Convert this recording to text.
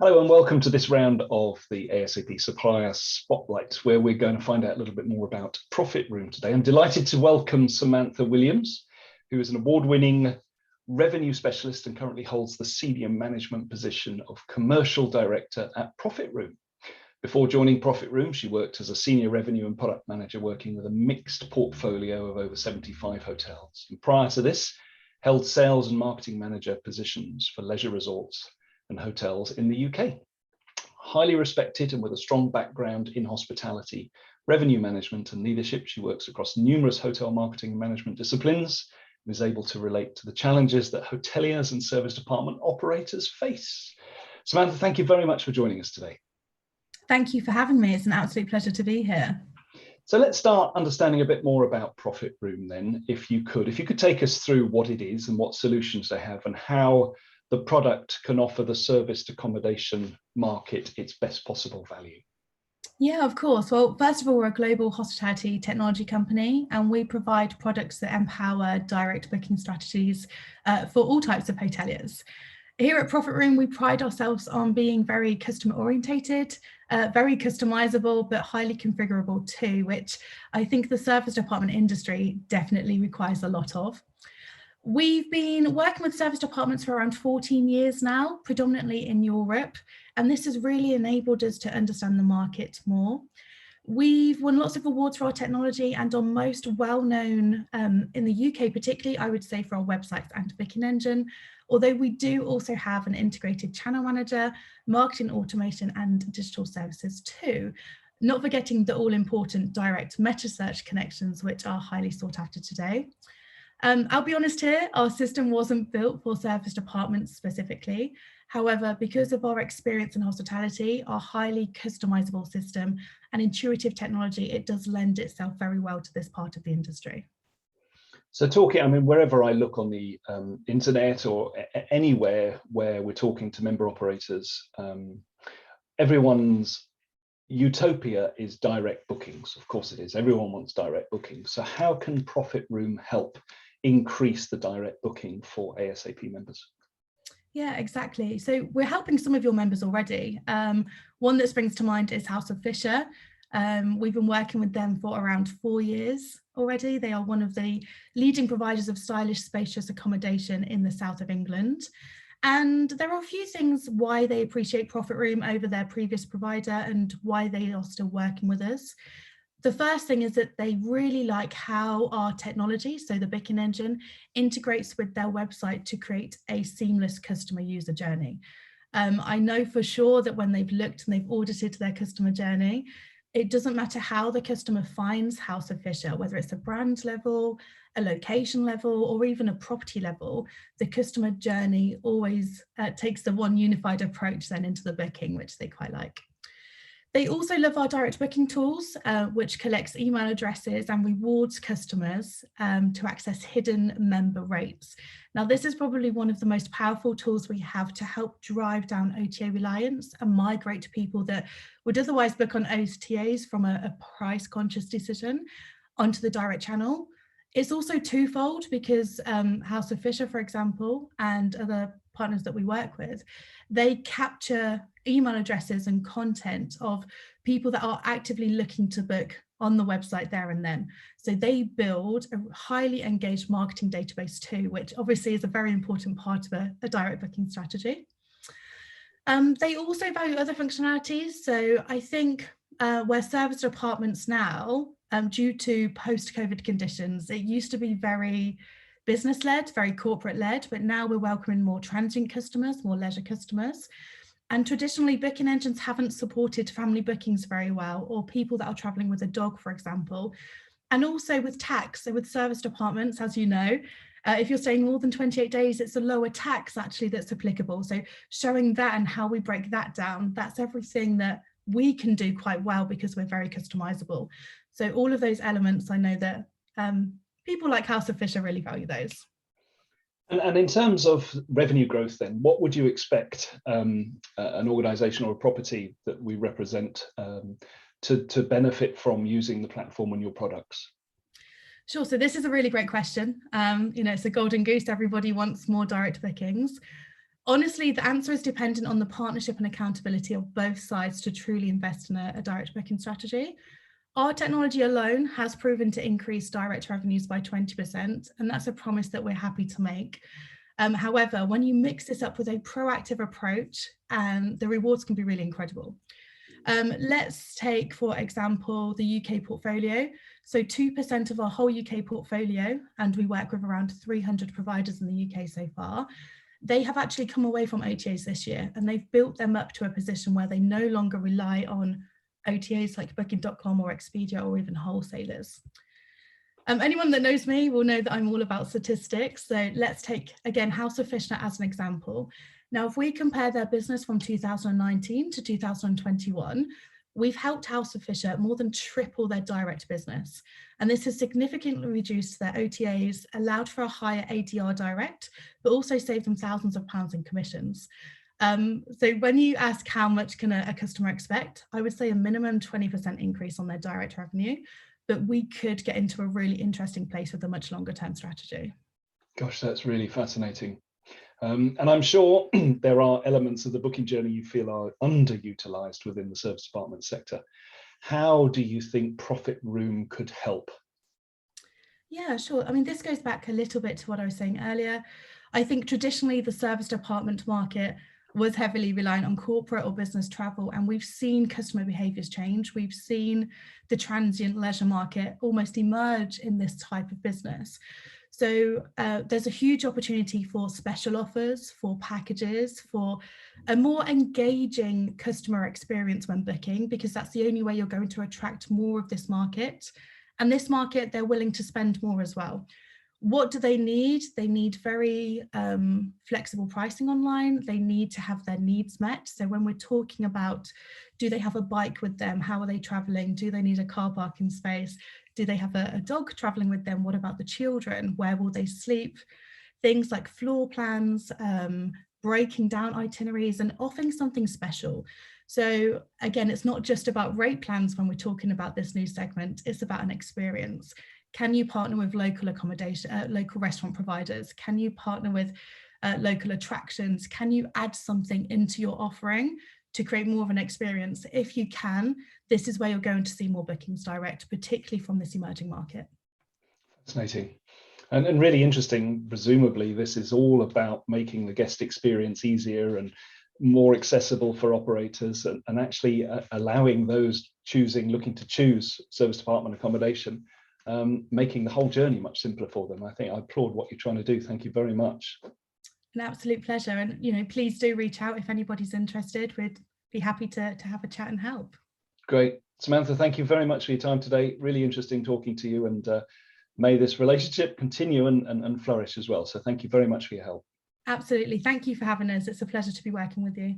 Hello and welcome to this round of the ASAP Supplier Spotlight, where we're going to find out a little bit more about Profitroom today. I'm delighted to welcome Samantha Williams, who is an award-winning revenue specialist and currently holds the senior management position of commercial director at Profitroom. Before joining Profitroom, she worked as a senior revenue and product manager working with a mixed portfolio of over 75 hotels. And prior to this, held sales and marketing manager positions for leisure resorts and hotels in the UK. Highly respected and with a strong background in hospitality, revenue management and leadership, she works across numerous hotel marketing and management disciplines and is able to relate to the challenges that hoteliers and service department operators face. Samantha, thank you very much for joining us today. Thank you for having me. It's an absolute pleasure to be here. So let's start understanding a bit more about Profitroom then, if you could take us through what it is and what solutions they have and how the product can offer the serviced accommodation market its best possible value. Yeah, of course. Well, first of all, we're a global hospitality technology company, and we provide products that empower direct booking strategies for all types of hoteliers. Here at Profitroom, we pride ourselves on being very customer orientated, very customizable, but highly configurable too, which I think the service department industry definitely requires a lot of. We've been working with service departments for around 14 years now, predominantly in Europe, and this has really enabled us to understand the market more. We've won lots of awards for our technology and are most well known in the UK, particularly I would say for our websites and booking engine, although we do also have an integrated channel manager, marketing automation and digital services too. Not forgetting the all important direct meta search connections, which are highly sought after today. I'll be honest here, our system wasn't built for service departments specifically. However, because of our experience in hospitality, our highly customizable system and intuitive technology, it does lend itself very well to this part of the industry. So wherever I look on the internet or anywhere where we're talking to member operators, everyone's utopia is direct bookings. Of course it is. Everyone wants direct bookings. So how can Profitroom help increase the direct booking for ASAP members? Yeah, exactly. So we're helping some of your members already. One that springs to mind is House of Fisher. We've been working with them for around 4 years already. They are one of the leading providers of stylish, spacious accommodation in the south of England. And there are a few things why they appreciate Profitroom over their previous provider and why they are still working with us. The first thing is that they really like how our technology, so the booking engine, integrates with their website to create a seamless customer user journey. I know for sure that when they've looked and they've audited their customer journey, it doesn't matter how the customer finds House of Fisher, whether it's a brand level, a location level, or even a property level, the customer journey always takes the one unified approach then into the booking, which they quite like. They also love our direct booking tools, which collects email addresses and rewards customers to access hidden member rates. Now, this is probably one of the most powerful tools we have to help drive down OTA reliance and migrate people that would otherwise book on OTAs from a price-conscious decision onto the direct channel. It's also twofold because House of Fisher, for example, and other partners that we work with, they capture email addresses and content of people that are actively looking to book on the website there and then. So they build a highly engaged marketing database too, which obviously is a very important part of a direct booking strategy. They also value other functionalities. So I think where service departments now, due to post-COVID conditions, it used to be very business-led, very corporate-led, but now we're welcoming more transient customers, more leisure customers. And traditionally, booking engines haven't supported family bookings very well, or people that are traveling with a dog, for example. And also with tax, so with service departments, as you know, if you're staying more than 28 days, it's a lower tax actually that's applicable. So showing that and how we break that down, that's everything that we can do quite well because we're very customizable. So all of those elements, I know that people like House of Fisher really value those. And in terms of revenue growth then, what would you expect an organisation or a property that we represent to benefit from using the platform and your products? Sure, so this is a really great question. It's a golden goose, everybody wants more direct bookings. Honestly, the answer is dependent on the partnership and accountability of both sides to truly invest in a direct booking strategy. Our technology alone has proven to increase direct revenues by 20%, and that's a promise that we're happy to make. However, when you mix this up with a proactive approach, the rewards can be really incredible. Let's take, for example, the UK portfolio. So 2% of our whole UK portfolio, and we work with around 300 providers in the UK so far, they have actually come away from OTAs this year, and they've built them up to a position where they no longer rely on OTAs like Booking.com or Expedia or even wholesalers. Anyone that knows me will know that I'm all about statistics. So let's take, again, House of Fisher as an example. Now, if we compare their business from 2019 to 2021, we've helped House of Fisher more than triple their direct business. And this has significantly reduced their OTAs, allowed for a higher ADR direct, but also saved them thousands of pounds in commissions. So when you ask how much can a customer expect, I would say a minimum 20% increase on their direct revenue, but we could get into a really interesting place with a much longer term strategy. Gosh, that's really fascinating. And I'm sure there are elements of the booking journey you feel are underutilized within the service department sector. How do you think Profitroom could help? Yeah, sure. I mean, this goes back a little bit to what I was saying earlier. I think traditionally the service department market was heavily reliant on corporate or business travel, and we've seen customer behaviours change. We've seen the transient leisure market almost emerge in this type of business. So there's a huge opportunity for special offers, for packages, for a more engaging customer experience when booking, because that's the only way you're going to attract more of this market. And this market, they're willing to spend more as well. What do they need? They need very flexible pricing online. They need to have their needs met. So when we're talking about, do they have a bike with them? How are they traveling? Do they need a car parking space? Do they have a dog traveling with them? What about the children? Where will they sleep? Things like floor plans, breaking down itineraries and offering something special. So again, it's not just about rate plans when we're talking about this new segment, it's about an experience. Can you partner with local accommodation, local restaurant providers? Can you partner with local attractions? Can you add something into your offering to create more of an experience? If you can, this is where you're going to see more bookings direct, particularly from this emerging market. Fascinating. And really interesting. Presumably, this is all about making the guest experience easier and more accessible for operators, and actually allowing those looking to choose service department accommodation, making the whole journey much simpler for them. I think I applaud what you're trying to do. Thank you very much. An absolute pleasure. And please do reach out if anybody's interested. We'd be happy to have a chat and help. Great. Samantha, thank you very much for your time today. Really interesting talking to you, and may this relationship continue and flourish as well. So thank you very much for your help. Absolutely. Thank you for having us. It's a pleasure to be working with you.